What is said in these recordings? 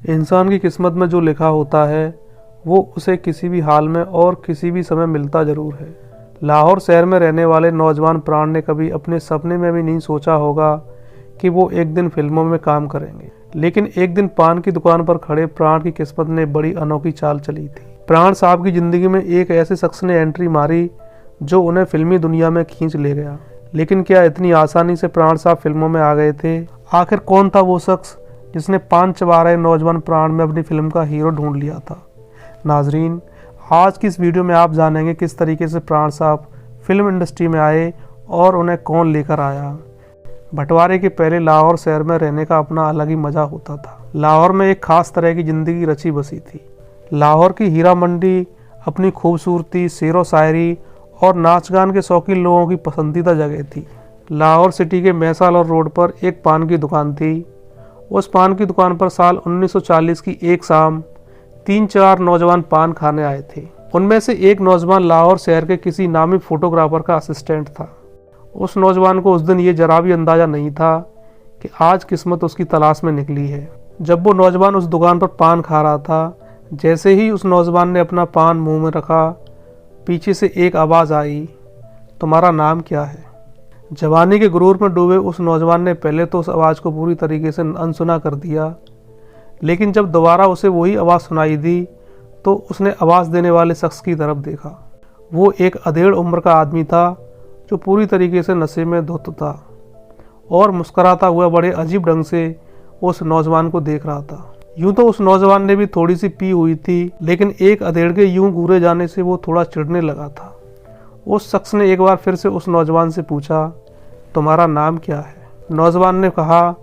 इंसान की किस्मत में जो लिखा होता है वो उसे किसी भी हाल में और किसी भी समय मिलता ज़रूर है। लाहौर शहर में रहने वाले नौजवान प्राण ने कभी अपने सपने में भी नहीं सोचा होगा कि वो एक दिन फिल्मों में काम करेंगे, लेकिन एक दिन पान की दुकान पर खड़े प्राण की किस्मत ने बड़ी अनोखी चाल चली थी। प्राण साहब की ज़िंदगी में एक ऐसे शख्स ने एंट्री मारी जो उन्हें फिल्मी दुनिया में खींच ले गया। लेकिन क्या इतनी आसानी से प्राण साहब फिल्मों में आ गए थे? आखिर कौन था वो शख्स जिसने पान चबा रहे नौजवान प्राण में अपनी फिल्म का हीरो ढूंढ लिया था? नाजरीन, आज की इस वीडियो में आप जानेंगे किस तरीके से प्राण साहब फिल्म इंडस्ट्री में आए और उन्हें कौन लेकर आया। बंटवारे के पहले लाहौर शहर में रहने का अपना अलग ही मज़ा होता था। लाहौर में एक खास तरह की ज़िंदगी रची बसी थी। लाहौर की हीरा मंडी अपनी खूबसूरती, शेरो शायरी और नाच गान के शौकीन लोगों की पसंदीदा जगह थी। लाहौर सिटी के मैसाल और रोड पर एक पान की दुकान थी। उस पान की दुकान पर साल 1940 की एक शाम 3-4 नौजवान पान खाने आए थे। उनमें से एक नौजवान लाहौर शहर के किसी नामी फोटोग्राफर का असिस्टेंट था। उस नौजवान को उस दिन ये जरा भी अंदाज़ा नहीं था कि आज किस्मत उसकी तलाश में निकली है। जब वो नौजवान उस दुकान पर पान खा रहा था, जैसे ही उस नौजवान ने अपना पान मुंह में रखा, पीछे से एक आवाज़ आई, तुम्हारा नाम क्या है? जवानी के गुरूर में डूबे उस नौजवान ने पहले तो उस आवाज़ को पूरी तरीके से अनसुना कर दिया, लेकिन जब दोबारा उसे वही आवाज़ सुनाई दी तो उसने आवाज़ देने वाले शख्स की तरफ देखा। वो एक अधेड़ उम्र का आदमी था जो पूरी तरीके से नशे में धुत था और मुस्कुराता हुआ बड़े अजीब ढंग से उस नौजवान को देख रहा था। यूं तो उस नौजवान ने भी थोड़ी सी पी हुई थी, लेकिन एक अधेड़ के यूं घूरे जाने से वो थोड़ा चिढ़ने लगा था। उस शख्स ने एक बार फिर से उस नौजवान से पूछा, तुम्हारा नाम क्या है? नौजवान ने कहा,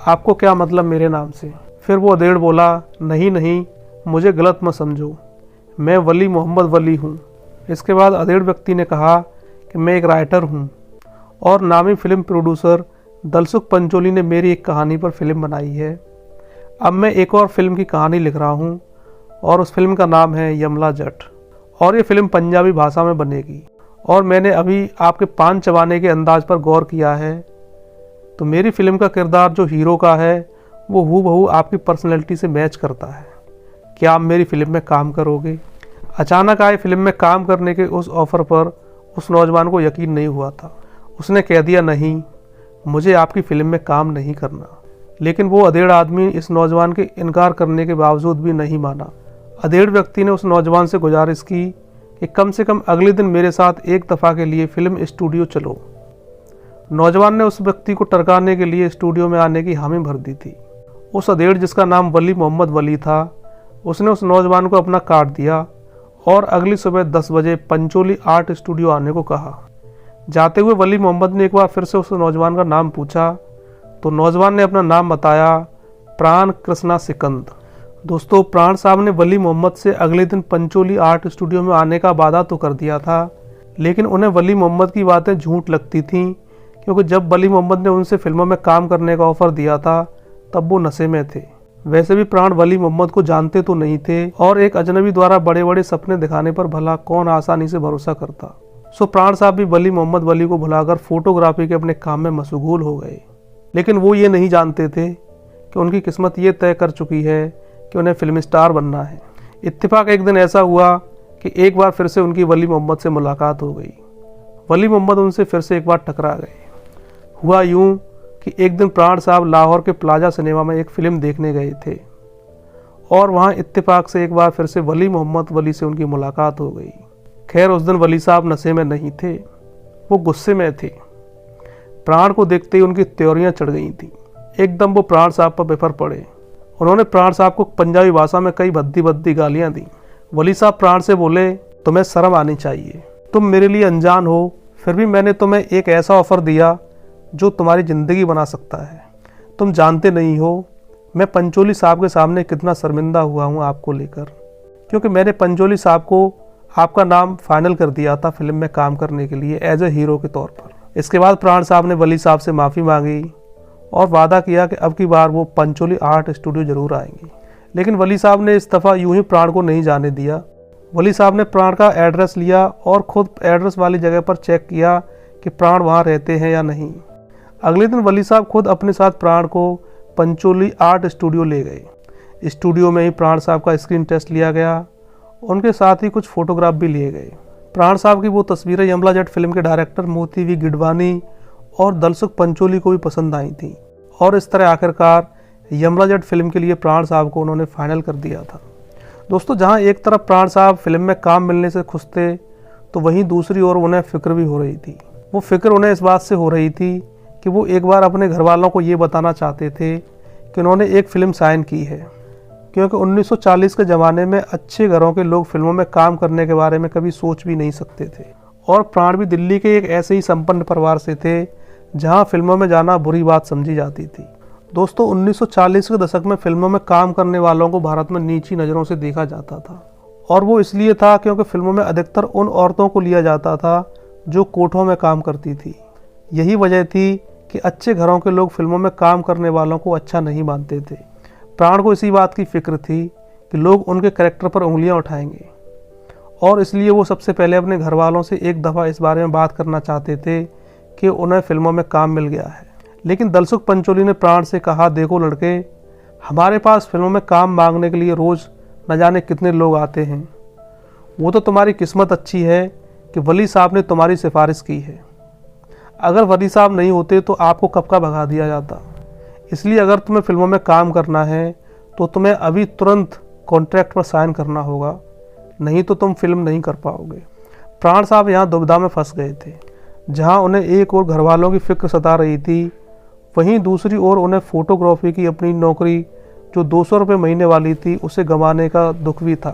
आपको क्या मतलब मेरे नाम से? फिर वो अधेड़ बोला, नहीं, मुझे गलत मत समझो, मैं वली मोहम्मद वली हूँ। इसके बाद अधेड़ व्यक्ति ने कहा कि मैं एक राइटर हूँ और नामी फिल्म प्रोड्यूसर दलसुख पंचोली ने मेरी एक कहानी पर फिल्म बनाई है। अब मैं एक और फिल्म की कहानी लिख रहा हूँ और उस फिल्म का नाम है यमला जट, और ये फिल्म पंजाबी भाषा में बनेगी। और मैंने अभी आपके पान चबाने के अंदाज पर गौर किया है, तो मेरी फिल्म का किरदार जो हीरो का है वो हूबहू आपकी पर्सनैलिटी से मैच करता है। क्या आप मेरी फिल्म में काम करोगे? अचानक आए फिल्म में काम करने के उस ऑफ़र पर उस नौजवान को यकीन नहीं हुआ था। उसने कह दिया, नहीं, मुझे आपकी फिल्म में काम नहीं करना। लेकिन वो अधेड़ आदमी इस नौजवान के इनकार करने के बावजूद भी नहीं माना। अधेड़ व्यक्ति ने उस नौजवान से गुजारिश की कि कम से कम अगले दिन मेरे साथ एक दफ़ा के लिए फिल्म स्टूडियो चलो। नौजवान ने उस व्यक्ति को टरकाने के लिए स्टूडियो में आने की हामी भर दी थी। उस अधेड़, जिसका नाम वली मोहम्मद वली था, उसने उस नौजवान को अपना कार्ड दिया और अगली सुबह 10 बजे पंचोली आर्ट स्टूडियो आने को कहा। जाते हुए वली मोहम्मद ने एक बार फिर से उस नौजवान का नाम पूछा तो नौजवान ने अपना नाम बताया, प्राण कृष्णा सिकंद। दोस्तों, प्राण साहब ने वली मोहम्मद से अगले दिन पंचोली आर्ट स्टूडियो में आने का वादा तो कर दिया था, लेकिन उन्हें वली मोहम्मद की बातें झूठ लगती थीं, क्योंकि जब वली मोहम्मद ने उनसे फिल्मों में काम करने का ऑफ़र दिया था तब वो नशे में थे। वैसे भी प्राण वली मोहम्मद को जानते तो नहीं थे, और एक अजनबी द्वारा बड़े बड़े सपने दिखाने पर भला कौन आसानी से भरोसा करता। सो प्राण साहब भी वली मोहम्मद वली को भुलाकर फोटोग्राफी के अपने काम में मशगूल हो गए। लेकिन वो ये नहीं जानते थे कि उनकी किस्मत ये तय कर चुकी है कि उन्हें फिल्म स्टार बनना है। इत्तेफाक एक दिन ऐसा हुआ कि एक बार फिर से उनकी वली मोहम्मद से मुलाकात हो गई। वली मोहम्मद उनसे फिर से एक बार टकरा गए। हुआ यूं कि एक दिन प्राण साहब लाहौर के प्लाजा सिनेमा में एक फ़िल्म देखने गए थे और वहाँ इत्तेफाक से एक बार फिर से वली मोहम्मद वली से उनकी मुलाकात हो गई। खैर, उस दिन वली साहब नशे में नहीं थे, वो गुस्से में थे। प्राण को देखते ही उनकी त्योरियां चढ़ गई थी। एकदम वो प्राण साहब पर बेफर पड़े। उन्होंने प्राण साहब को पंजाबी भाषा में कई भद्दी भद्दी गालियाँ दी। वली साहब प्राण से बोले, तुम्हें शर्म आनी चाहिए, तुम मेरे लिए अनजान हो, फिर भी मैंने तुम्हें एक ऐसा ऑफ़र दिया जो तुम्हारी ज़िंदगी बना सकता है। तुम जानते नहीं हो मैं पंचोली साहब के सामने कितना शर्मिंदा हुआ हूँ आपको लेकर, क्योंकि मैंने पंचोली साहब को आपका नाम फाइनल कर दिया था फिल्म में काम करने के लिए एज ए हीरो के तौर पर। इसके बाद प्राण साहब ने वली साहब से माफ़ी मांगी और वादा किया कि अब की बार वो पंचोली आर्ट स्टूडियो ज़रूर आएंगे। लेकिन वली साहब ने इस दफ़ा यूं ही प्राण को नहीं जाने दिया। वली साहब ने प्राण का एड्रेस लिया और ख़ुद एड्रेस वाली जगह पर चेक किया कि प्राण वहाँ रहते हैं या नहीं। अगले दिन वली साहब खुद अपने साथ प्राण को पंचोली आर्ट स्टूडियो ले गए। स्टूडियो में ही प्राण साहब का स्क्रीन टेस्ट लिया गया। उनके साथ ही कुछ फोटोग्राफ भी लिए गए। प्राण साहब की वो तस्वीरें यमला जट फिल्म के डायरेक्टर मोती वी गिडवानी और दलसुख पंचोली को भी पसंद आई थी और इस तरह आखिरकार यमला जट फिल्म के लिए प्राण साहब को उन्होंने फाइनल कर दिया था। दोस्तों, जहां एक तरफ प्राण साहब फिल्म में काम मिलने से खुश थे, तो वहीं दूसरी ओर उन्हें फिक्र भी हो रही थी। वो फिक्र उन्हें इस बात से हो रही थी कि वो एक बार अपने घर वालों को ये बताना चाहते थे कि उन्होंने एक फ़िल्म साइन की है, क्योंकि 1940 के ज़माने में अच्छे घरों के लोग फिल्मों में काम करने के बारे में कभी सोच भी नहीं सकते थे। और प्राण भी दिल्ली के एक ऐसे ही संपन्न परिवार से थे जहां फिल्मों में जाना बुरी बात समझी जाती थी। दोस्तों, 1940 के दशक में फिल्मों में काम करने वालों को भारत में नीची नज़रों से देखा जाता था, और वो इसलिए था क्योंकि फिल्मों में अधिकतर उन औरतों को लिया जाता था जो कोठों में काम करती थी। यही वजह थी कि अच्छे घरों के लोग फिल्मों में काम करने वालों को अच्छा नहीं मानते थे। प्राण को इसी बात की फिक्र थी कि लोग उनके कैरेक्टर पर उंगलियां उठाएंगे, और इसलिए वो सबसे पहले अपने घर वालों से एक दफ़ा इस बारे में बात करना चाहते थे कि उन्हें फिल्मों में काम मिल गया है। लेकिन दलसुख पंचोली ने प्राण से कहा, देखो लड़के, हमारे पास फिल्मों में काम मांगने के लिए रोज़ न जाने कितने लोग आते हैं। वो तो तुम्हारी किस्मत अच्छी है कि वली साहब ने तुम्हारी सिफारिश की है। अगर वली साहब नहीं होते तो आपको कब का भगा दिया जाता। इसलिए अगर तुम्हें फिल्मों में काम करना है तो तुम्हें अभी तुरंत कॉन्ट्रैक्ट पर साइन करना होगा, नहीं तो तुम फिल्म नहीं कर पाओगे। प्राण साहब यहाँ दुविधा में फंस गए थे। जहाँ उन्हें एक और घर वालों की फिक्र सता रही थी, वहीं दूसरी ओर उन्हें फोटोग्राफी की अपनी नौकरी जो 200 रुपये महीने वाली थी उसे गंवाने का दुख भी था,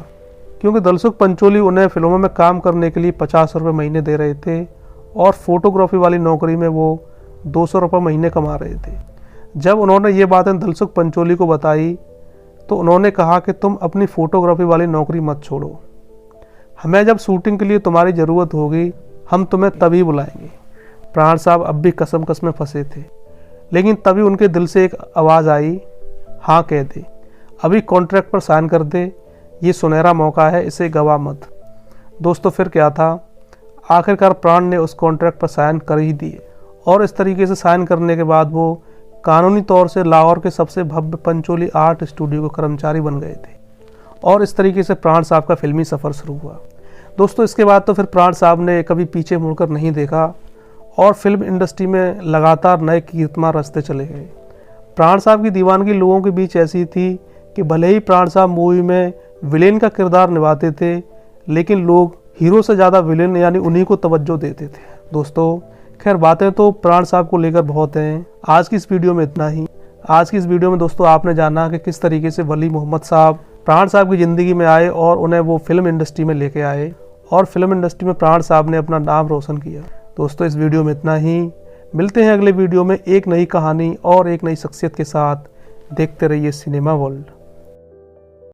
क्योंकि दलसुख पंचोली उन्हें फिल्मों में काम करने के लिए 50 रुपये महीने दे रहे थे और फोटोग्राफी वाली नौकरी में वो 200 रुपये महीने कमा रहे थे। जब उन्होंने ये बातें दलसुख पंचोली को बताई तो उन्होंने कहा कि तुम अपनी फ़ोटोग्राफी वाली नौकरी मत छोड़ो, हमें जब शूटिंग के लिए तुम्हारी ज़रूरत होगी हम तुम्हें तभी बुलाएंगे। प्राण साहब अब भी कसम में फंसे थे, लेकिन तभी उनके दिल से एक आवाज़ आई, हाँ कह दे, अभी कॉन्ट्रैक्ट पर साइन कर दे, ये सुनहरा मौका है, इसे गवा मत। दोस्तों, फिर क्या था, आखिरकार प्राण ने उस कॉन्ट्रैक्ट पर साइन कर ही दिए, और इस तरीके से साइन करने के बाद वो कानूनी तौर से लाहौर के सबसे भव्य पंचोली आर्ट स्टूडियो के कर्मचारी बन गए थे, और इस तरीके से प्राण साहब का फिल्मी सफ़र शुरू हुआ। दोस्तों, इसके बाद तो फिर प्राण साहब ने कभी पीछे मुड़कर नहीं देखा और फिल्म इंडस्ट्री में लगातार नए कीर्तिमान रचते चले गए। प्राण साहब की दीवानगी लोगों के बीच ऐसी थी कि भले ही प्राण साहब मूवी में विलेन का किरदार निभाते थे, लेकिन लोग हीरो से ज़्यादा विलेन यानी उन्हीं को तवज्जो देते थे। दोस्तों, खैर बातें तो प्राण साहब को लेकर बहुत हैं। आज की इस वीडियो में इतना ही। आज की इस वीडियो में दोस्तों आपने जाना कि किस तरीके से वली मोहम्मद साहब प्राण साहब की ज़िंदगी में आए और उन्हें वो फिल्म इंडस्ट्री में लेके आए, और फिल्म इंडस्ट्री में प्राण साहब ने अपना नाम रोशन किया। दोस्तों, इस वीडियो में इतना ही। मिलते हैं अगले वीडियो में एक नई कहानी और एक नई शख्सियत के साथ। देखते रहिए सिनेमा वर्ल्ड।